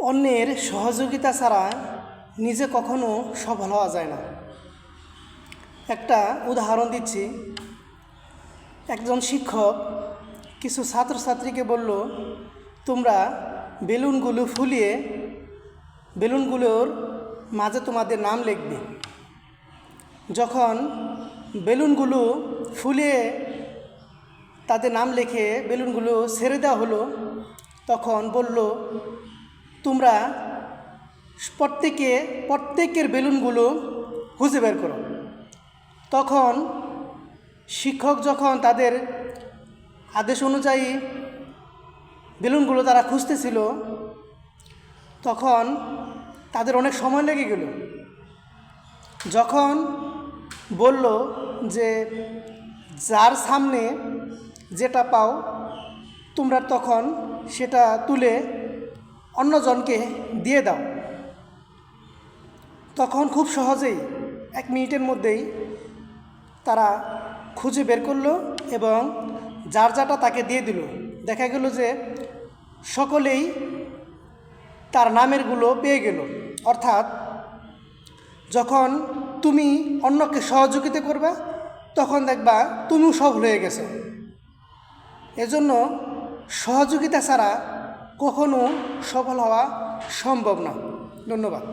অন্যের সহযোগিতা ছাড়া নিজে কখনো সফল হওয়া যায় না। একটা উদাহরণ দিচ্ছি। একজন শিক্ষক কিছু ছাত্রছাত্রীকে বলল, তোমরা বেলুনগুলো ফুলিয়ে বেলুনগুলোর মাঝে তোমাদের নাম লিখবে। যখন বেলুনগুলো ফুলিয়ে তাদের নাম লিখে বেলুনগুলো ছেড়ে দেওয়া হলো, তখন বলল, তোমরা প্রত্যেকের বেলুনগুলো খুঁজে বের করো। তখন শিক্ষক যখন তাদের আদেশ অনুযায়ী বেলুনগুলো তারা খুঁজতেছিল, তখন তাদের অনেক সময় লেগে গেল। যখন বলল যে যার সামনে যেটা পাও তোমরা তখন সেটা তুলে অন্যজনকে দিয়ে দাও, তখন খুব সহজেই 1 মিনিটের মধ্যেই তারা খুঁজে বের করলো এবং যার যাটা তাকে দিয়ে দিল। দেখা গেল যে সকলেই তার নামেরগুলো পেয়ে গেল। অর্থাৎ যখন তুমি অন্যকে সহযোগিতা করবে তখন দেখবা তুমিও সফল হয়ে গেছো। এজন্য সহযোগিতা ছাড়া কখনো সফল হওয়া সম্ভব না। ধন্যবাদ।